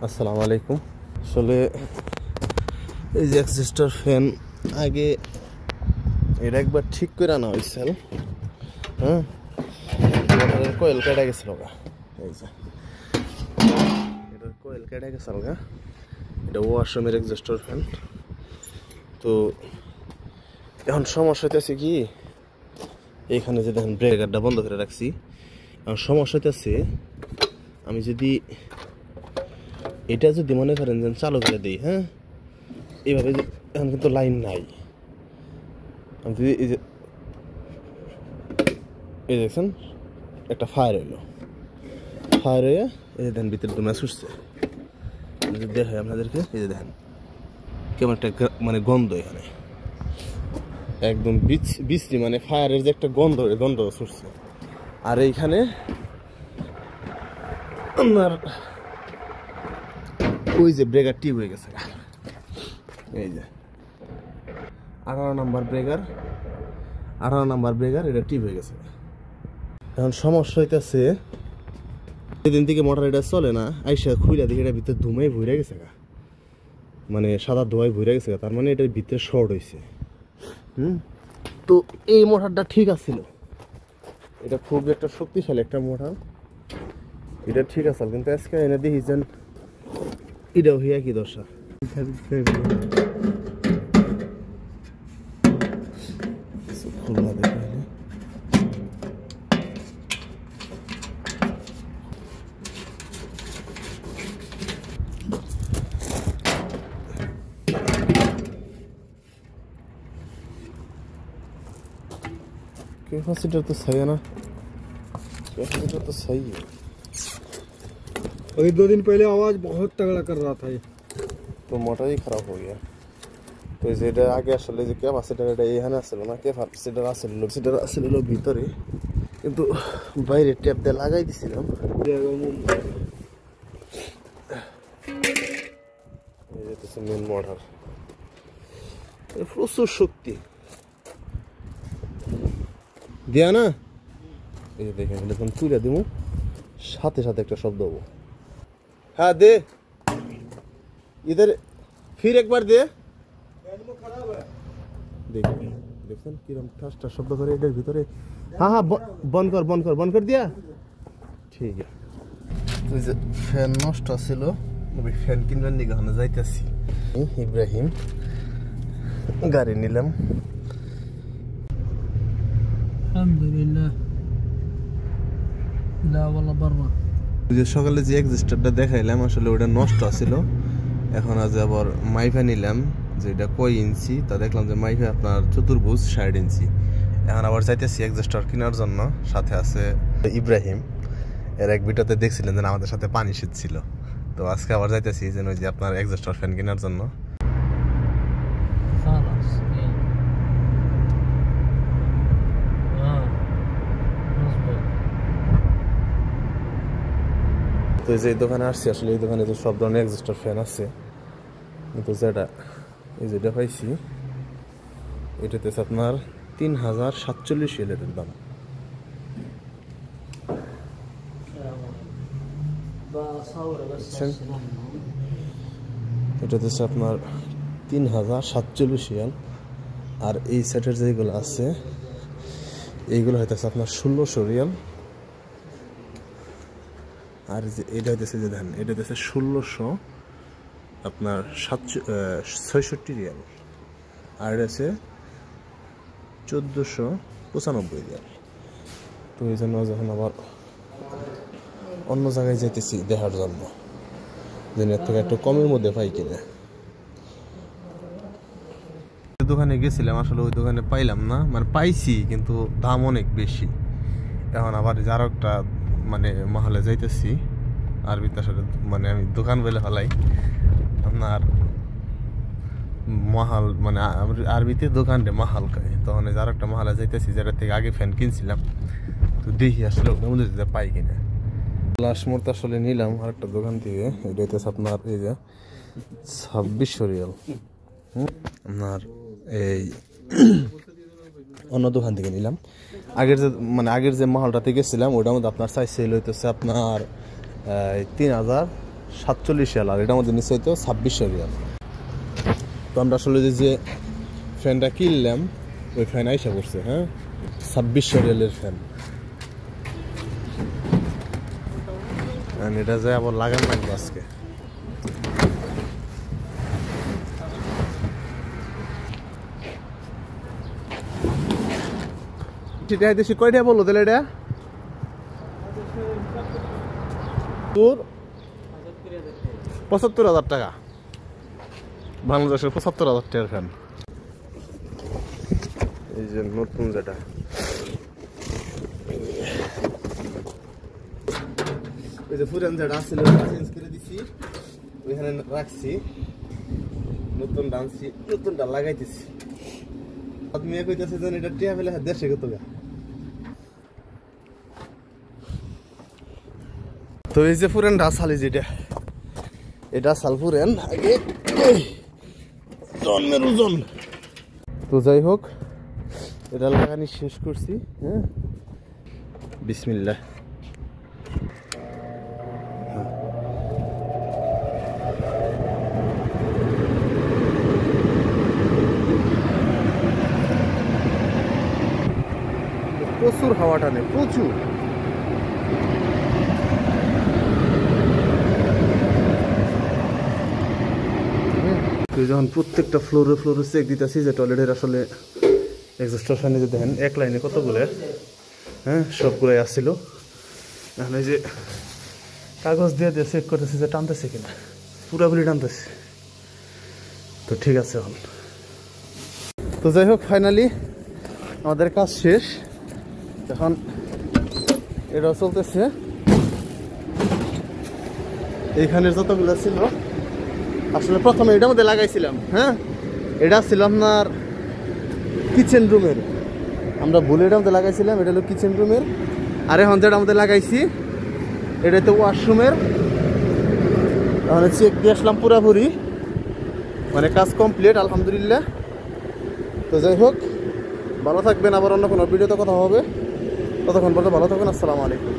আসসালামু আলাইকুম। আসলে এই যে এক্সিস্টার ফ্যান আগে এটা একবার ঠিক করে আনা হয়েছিল। হ্যাঁ, মোটরের কয়েল কেটে গেছিল গা। এই যে এটার কয়েল কেটে গেছিল গা। এটা ওয়াশরুমের এক্সিস্টার ফ্যান। তো এখন সমস্যা হইতেছে কি, এইখানে যে দেখেন ব্রেকারটা বন্ধ করে রাখছি। এখন সমস্যা হইতেছে আমি যদি এটা যদি মনে করেন যে চালু করে দিই, হ্যাঁ এইভাবে, এখন কিন্তু লাইন নাই। আমি যদি এই দেখছেন একটা ফায়ার হইলো, ফায়ার হয়ে এই যে দেখেন ভিতরে দুমা ছুটছে। যদি দেখাই আপনাদেরকে, এই যে দেখেন কেমন একটা মানে গন্ধ, এখানে একদম বিশ্রী, মানে ফায়ারের যে একটা গন্ধ, গন্ধ ছুটছে। আর এইখানে আপনার ওই যে ব্রেকার টিপ হয়ে গেছে, এই যে 18 নাম্বার ব্রেকার এটা টিপ হয়ে গেছে। এখন সমস্যা হইতেছে যেদিন থেকে মোটর এটা চলে না, আইসা খুইলা দেখি এটা ভিতরে ধুমাই ভরে গেছে গা, মানে সাদা ধোয়াই ভরে গেছে গা। তার মানে এটার ভিতরে শর্ট হয়েছে। তো এই মোটরটা ঠিক আছিল, এটা খুব একটা শক্তিশালী একটা মোটর, এটা ঠিক আছে। কিন্তু আজকে এনে দেখেছেন এটাও হইয়া কি দশা। খুলনা দেখে कैपेसिटर तो सही है ना, कैपेसिटर तो सही है। अभी 2 दिन पहले आवाज बहुत तगड़ा कर रहा था ये, तो मोटर ही खराब हो गया। তো যেটা আগে আসলে যে ক্যাপাসিটার এটা এখানে আসছিল না, ক্যাপাসিটার আসছিল ভিতরে, কিন্তু বাইরে ট্যাপ দিয়ে লাগাই দিছিলাম। এই যে মেন মোটর, প্রচুর শক্তি দিয়া না। এই যে দেখেন যখন তুলে দেবো সাথে সাথে একটা শব্দ হবো। হ্যাঁ দে, ইধার ফির একবার দে। দেখছেন কিরম ঠাসটা শব্দ করে এটার ভিতরে। হ্যাঁ হ্যাঁ বন্ধ কর দিয়া। ঠিক আছে, ফ্যান নষ্ট ছিল, ফ্যান কিনবেন নিয়ে ওখানে যাইতেছি। ইব্রাহিম গাড়ি নিলাম, আলহামদুলিল্লাহ। যে সকালে যে এক্সিস্টারটা দেখাইলাম আসলে ওটা নষ্ট ছিল। এখন আজ আবার মাইফা নিলাম, যে এটা কয় ইঞ্চি, তা দেখলাম যে মাইফা আপনার চতুর্ভুজ 60 ইঞ্চি। এখন আবার চাইতেছি এক্সিস্টার কেনার জন্য। সাথে আছে ইব্রাহিম, এর এক ভিডিওতে দেখছিলেন যে আমাদের সাথে পানি শীত। তো আজকে আবার যাইতেছি যে ওই যে আপনার এক্সিস্টার ফ্যান কেনার জন্য। তো এই যে দোকানে আসছি, আসলে এই দোকানে যে সব ধরনের এক্সিস্টার ফ্যান আছে, কিন্তু যেটা পাইছি এটাতে আপনার 3047 এলের দাম। এটাতে আপনার 3047 আর এই সেটের যেগুলো আছে এইগুলো হইতেছে আপনার 1600 রিয়াল। আর এটা হইতেছে যে দেখেন, এটা হইতেছে 1600 আপনার 66 রিয়াল। আর এটা আছে 1495 রিয়াল। তো এই জন্য যখন আবার অন্য জায়গায় যাইতেছি দেখার জন্য, যে এর থেকে একটু কমের মধ্যে পাই কিনা। দোকানে গেছিলাম, আসলে ওই দোকানে পাইলাম না, মানে পাইছি কিন্তু দাম অনেক বেশি। এখন আবার আরো একটা মানে মহলে যাইতেছি, আরবিতে আসলে মানে আমি দোকান বলে হলাই আপনার মহাল, মানে আরবিতে দোকান রে মহাল কয়। তখন আরো একটা মহলে যাইতেছি, যেটা থেকে আগে ফ্যান কিনছিলাম। তো দেখি আসলে ওটার মধ্যে পাই কিনা। লাস্ট মুহূর্তে আসলে নিলাম আর একটা দোকান থেকে, এটা হইতেছে আপনার এই যে 2600 রিয়াল। আপনার এই অন্য দোকান থেকে নিলাম। আগের যে মহলটাতে গেছিলাম ওটার মধ্যে আপনার চাইছিল হইতেছে আপনার 3000 47 রিয়াল, আর এটার মধ্যে নিশ্চয়ই তো 2600 রিয়াল। তো আমরা আসলে যে ফ্যানটা কিনলাম ওই ফ্যান আইসা পড়ছে, হ্যাঁ 2600 রিয়ালের ফ্যান। এটা যায় আবার লাগান লাগবে আজকে। দেশি কয়টা বললো তাহলে এটা তোর 75,000 টাকা, বাংলাদেশের 75,000 টাকার ফ্যান। এই যে নতুন যেটা ওই যে পুরান যেটা ছিল চেঞ্জ করে দিছি, ওইখানে রাখছি, নতুনটা আনছি, নতুনটা লাগাইতেছি। মেয়ে কইতেছে যে এটা টিয়া ফেলে 150 কত গা। তো এই যে পুরান ডাসালি যেটা, এটা সাল পুরান আগে জন্মের ওজন। তো যাই হোক এটা লাগানি শেষ করছি, হ্যাঁ বিসমিল্লাহ। প্রচুর হাওয়া টানে, প্রচুর। যখন প্রত্যেকটা ফ্লোরে ফ্লোরে চেক দিতেছি যে টয়লেটের আসলে এক্সস্টার ফ্যানে যে দেখেন এক লাইনে কতগুলো, হ্যাঁ সবগুলোই আসছিল। এখন এই যে কাগজ দিয়ে দিয়ে চেক করতেছি যে টানতেছে কিনা, পুরাপুরি টানতেছে। তো ঠিক আছে এখন। তো যাই হোক ফাইনালি আমাদের কাজ শেষ। এখন এটাও চলতেছে, এইখানের যতগুলো ছিল আসলে প্রথমে এটার মধ্যে লাগাইছিলাম, হ্যাঁ এটা ছিল আপনার কিচেন রুমের, আমরা ভুলে এটার মধ্যে লাগাইছিলাম, এটা হলো কিচেন রুমের। আর এখন যেটার মধ্যে লাগাইছি এটা তো ওয়াশরুমের। তাহলে চেক দিয়ে আসলাম পুরাপুরি, মানে কাজ কমপ্লিট আলহামদুলিল্লাহ। তো যাই হোক ভালো থাকবেন, আবার অন্য কোনো ভিডিওতে কথা হবে, ততক্ষণ পর্যন্ত ভালো থাকবেন। আসসালামু আলাইকুম।